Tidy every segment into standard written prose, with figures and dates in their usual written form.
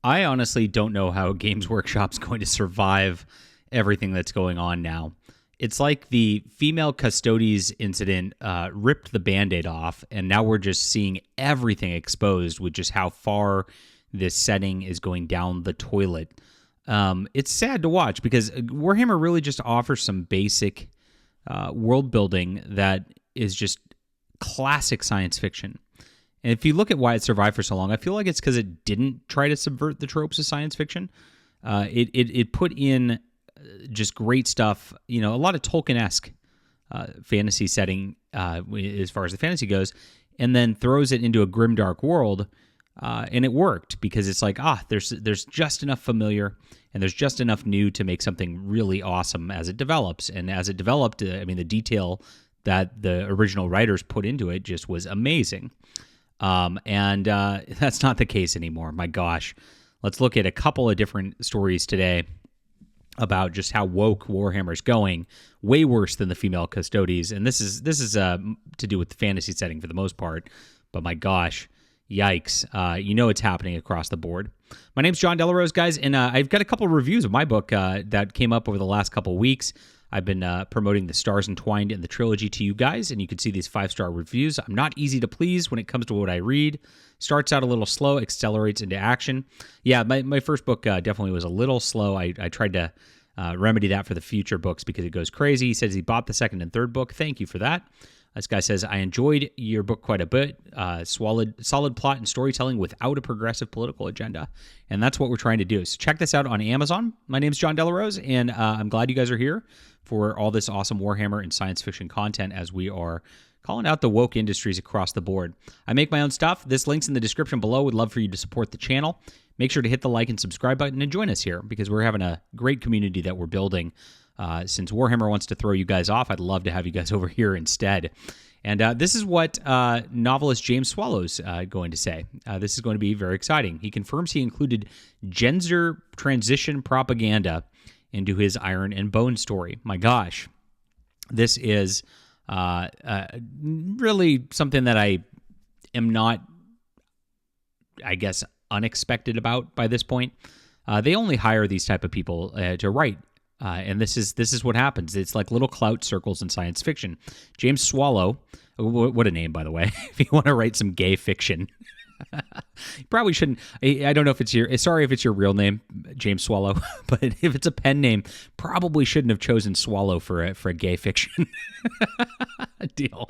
I honestly don't know how Games Workshop's going to survive everything that's going on now. It's like the female custodies incident ripped the Band-Aid off, and now we're just seeing everything exposed with just how far this setting is going down the toilet. It's sad to watch because Warhammer really just offers some basic world building that is just classic science fiction. And if you look at why it survived for so long, I feel like it's because it didn't try to subvert the tropes of science fiction. It put in just great stuff, a lot of Tolkien-esque fantasy setting as far as the fantasy goes, and then throws it into a grimdark world, and it worked because it's like, there's just enough familiar and there's just enough new to make something really awesome as it develops. And as it developed, the detail that the original writers put into it just was amazing. And that's not the case anymore. My gosh. Let's look at a couple of different stories today about just how woke Warhammer's going. Way worse than the female custodies. And this is to do with the fantasy setting for the most part. But my gosh, yikes. It's happening across the board. My name's John Delarose, guys, and I've got a couple of reviews of my book that came up over the last couple of weeks. I've been promoting the Stars Entwined in the trilogy to you guys, and you can see these 5-star reviews. I'm not easy to please when it comes to what I read. Starts out a little slow, accelerates into action. Yeah, my first book definitely was a little slow. I tried to remedy that for the future books because it goes crazy. He says he bought the second and third book. Thank you for that. This guy says, I enjoyed your book quite a bit. Solid plot and storytelling without a progressive political agenda. And that's what we're trying to do. So check this out on Amazon. My name's John Delarose, and I'm glad you guys are here for all this awesome Warhammer and science fiction content as we are calling out the woke industries across the board. I make my own stuff. This link's in the description below. Would love for you to support the channel. Make sure to hit the like and subscribe button and join us here because we're having a great community that we're building. Since Warhammer wants to throw you guys off, I'd love to have you guys over here instead. And this is what novelist James Swallow's going to say. This is going to be very exciting. He confirms he included gender transition propaganda into his Iron and Bone story. My gosh, this is really something that I am not, I guess, unexpected about by this point. They only hire these type of people to write. And this is what happens. It's like little clout circles in science fiction. James Swallow, what a name, by the way. If you want to write some gay fiction, you probably shouldn't. I don't know if it's sorry if it's your real name, James Swallow, but if it's a pen name, probably shouldn't have chosen Swallow for a gay fiction deal.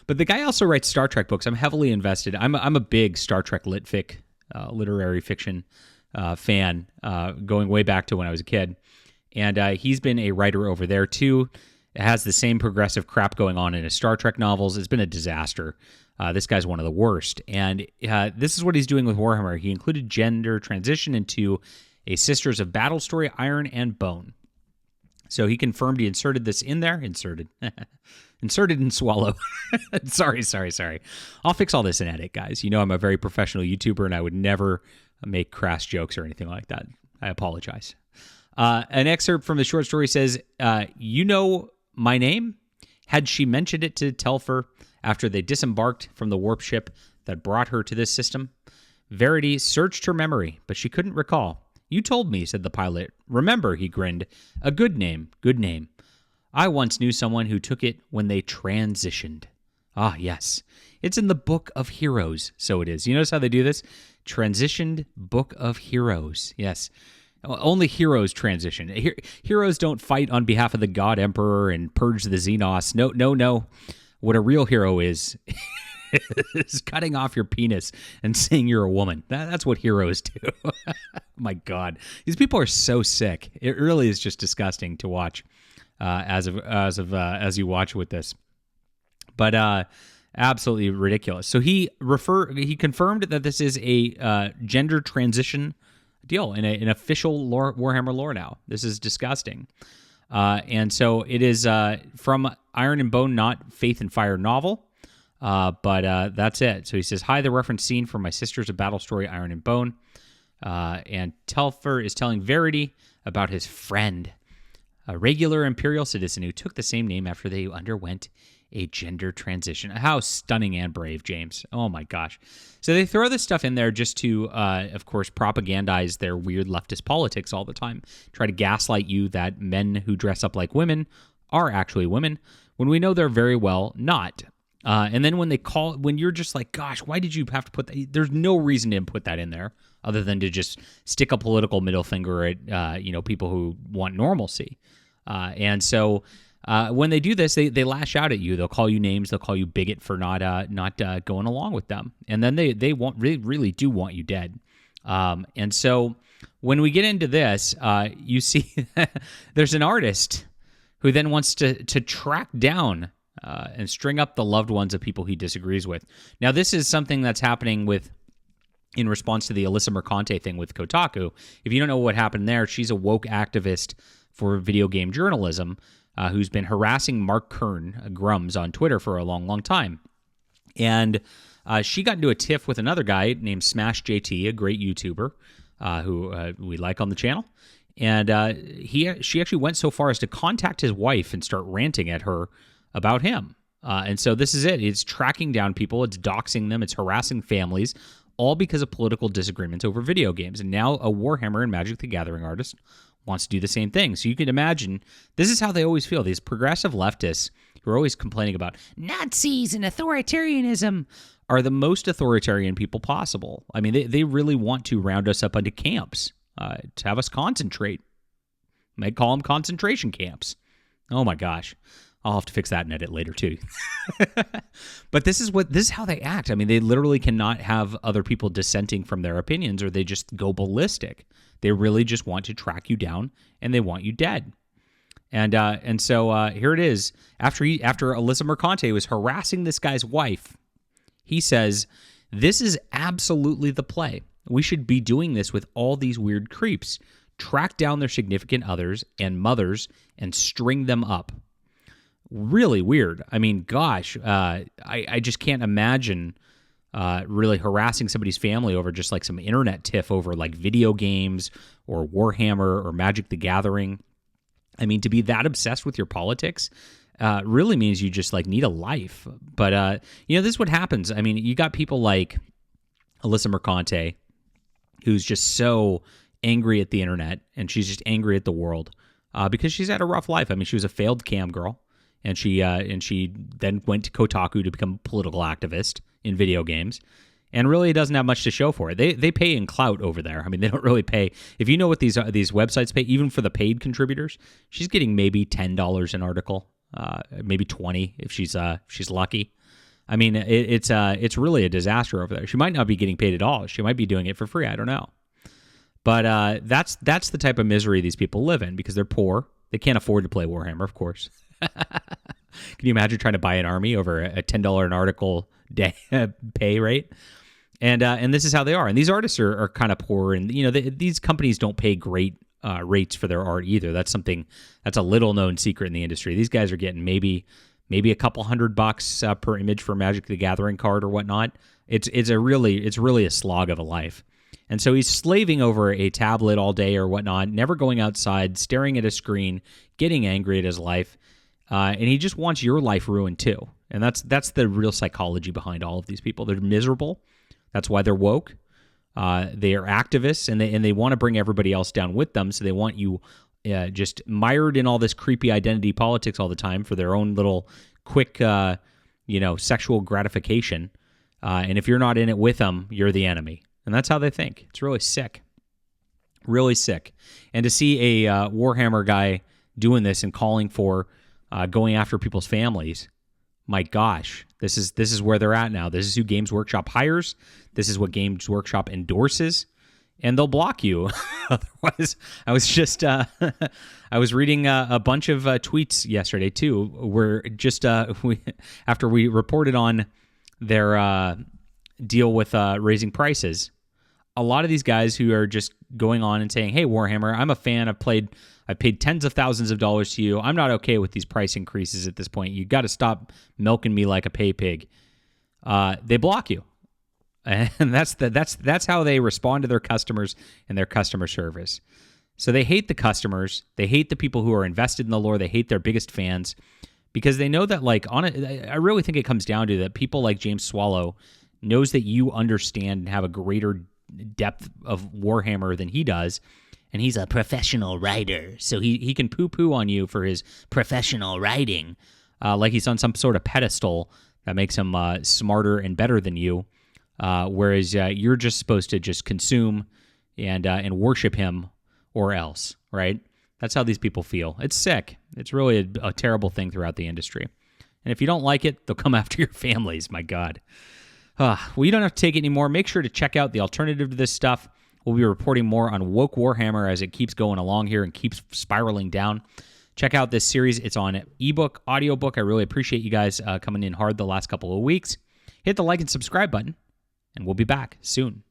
But the guy also writes Star Trek books. I'm heavily invested. I'm a big Star Trek literary fiction fan, going way back to when I was a kid. And he's been a writer over there, too. It has the same progressive crap going on in his Star Trek novels. It's been a disaster. This guy's one of the worst. And this is what he's doing with Warhammer. He included gender transition into a Sisters of Battle story, Iron and Bone. So he confirmed he inserted this in there. Inserted in Swallow. Sorry. I'll fix all this in edit, guys. You know I'm a very professional YouTuber, and I would never make crass jokes or anything like that. I apologize. An excerpt from the short story says, you know my name? Had she mentioned it to Telfer after they disembarked from the warp ship that brought her to this system? Verity searched her memory, but she couldn't recall. You told me, said the pilot. Remember, he grinned. A good name. I once knew someone who took it when they transitioned. Ah, yes. It's in the Book of Heroes, so it is. You notice how they do this? Transitioned Book of Heroes. Yes. Only heroes transition. Heroes don't fight on behalf of the God Emperor and purge the Xenos. No. What a real hero is cutting off your penis and saying you're a woman. That's what heroes do. My God, these people are so sick. It really is just disgusting to watch as you watch with this. But absolutely ridiculous. So he confirmed that this is a gender transition deal in an official Warhammer lore now. This is disgusting. And so it is from Iron and Bone, not Faith and Fire novel. But that's it. So he says, hi, the reference scene from my Sisters of Battle story, Iron and Bone. And Telfer is telling Verity about his friend, a regular Imperial citizen who took the same name after they underwent a gender transition. How stunning and brave, James. Oh my gosh. So they throw this stuff in there just to, of course, propagandize their weird leftist politics all the time. Try to gaslight you that men who dress up like women are actually women, when we know they're very well not. And then when you're just like, gosh, why did you have to put that? There's no reason to put that in there other than to just stick a political middle finger at, people who want normalcy. And so when they do this, they lash out at you. They'll call you names. They'll call you bigot for not going along with them. And then they really do want you dead. And so when we get into this, you see there's an artist who then wants to track down and string up the loved ones of people he disagrees with. Now, this is something that's happening in response to the Alyssa Mercante thing with Kotaku. If you don't know what happened there, she's a woke activist for video game journalism who's been harassing Mark Kern, Grums, on Twitter for a long, long time. And she got into a tiff with another guy named Smash JT, a great YouTuber who we like on the channel. And she actually went so far as to contact his wife and start ranting at her about him. And so this is it. It's tracking down people. It's doxing them. It's harassing families, all because of political disagreements over video games. And now a Warhammer and Magic the Gathering artist wants to do the same thing. So you can imagine, this is how they always feel. These progressive leftists who are always complaining about Nazis and authoritarianism are the most authoritarian people possible. I mean, they really want to round us up into camps to have us concentrate. Might call them concentration camps. Oh my gosh. I'll have to fix that and edit later too. But this is how they act. I mean, they literally cannot have other people dissenting from their opinions, or they just go ballistic. They really just want to track you down, and they want you dead. And so here it is. After Alyssa Mercante was harassing this guy's wife, he says, "This is absolutely the play. We should be doing this with all these weird creeps. Track down their significant others and mothers and string them up." Really weird. I mean, gosh, I just can't imagine really harassing somebody's family over just like some internet tiff over like video games or Warhammer or Magic the Gathering. I mean, to be that obsessed with your politics really means you just like need a life. But, this is what happens. I mean, you got people like Alyssa Mercante, who's just so angry at the internet, and she's just angry at the world because she's had a rough life. I mean, she was a failed cam girl. And she then went to Kotaku to become a political activist in video games, and really doesn't have much to show for it. They pay in clout over there. I mean, they don't really pay. If you know what these websites pay, even for the paid contributors, she's getting maybe $10 an article, maybe $20 if she's lucky. I mean, it's really a disaster over there. She might not be getting paid at all. She might be doing it for free. I don't know. But that's the type of misery these people live in because they're poor. They can't afford to play Warhammer, of course. Can you imagine trying to buy an army over a $10 an article day pay rate? And this is how they are. And these artists are kind of poor, and these companies don't pay great rates for their art either. That's a little known secret in the industry. These guys are getting maybe a couple $100 per image for Magic the Gathering card or whatnot. It's really a slog of a life. And so he's slaving over a tablet all day or whatnot, never going outside, staring at a screen, getting angry at his life. And he just wants your life ruined too. And that's the real psychology behind all of these people. They're miserable. That's why they're woke. They are activists, and they want to bring everybody else down with them. So they want you just mired in all this creepy identity politics all the time for their own little quick, sexual gratification. And if you're not in it with them, you're the enemy. And that's how they think. It's really sick. Really sick. And to see a Warhammer guy doing this and calling for going after people's families, my gosh, this is where they're at now. This is who Games Workshop hires. This is what Games Workshop endorses, and they'll block you. Otherwise, I was just I was reading a bunch of tweets yesterday too, where just after we reported on their deal with raising prices, a lot of these guys who are just going on and saying, "Hey, Warhammer, I'm a fan. I've paid tens of thousands of dollars to you. I'm not okay with these price increases at this point. You got to stop milking me like a pay pig." They block you, and that's how they respond to their customers and their customer service. So they hate the customers. They hate the people who are invested in the lore. They hate their biggest fans because they know that, like, I really think it comes down to that people like James Swallow knows that you understand and have a greater depth of Warhammer than he does, and he's a professional writer, so he can poo-poo on you for his professional writing, like he's on some sort of pedestal that makes him smarter and better than you, whereas you're just supposed to just consume and worship him or else, right? That's how these people feel. It's sick. It's really a terrible thing throughout the industry. And if you don't like it, they'll come after your families, my God. Well, you don't have to take it anymore. Make sure to check out the alternative to this stuff. We'll be reporting more on Woke Warhammer as it keeps going along here and keeps spiraling down. Check out this series. It's on ebook, audiobook. I really appreciate you guys coming in hard the last couple of weeks. Hit the like and subscribe button, and we'll be back soon.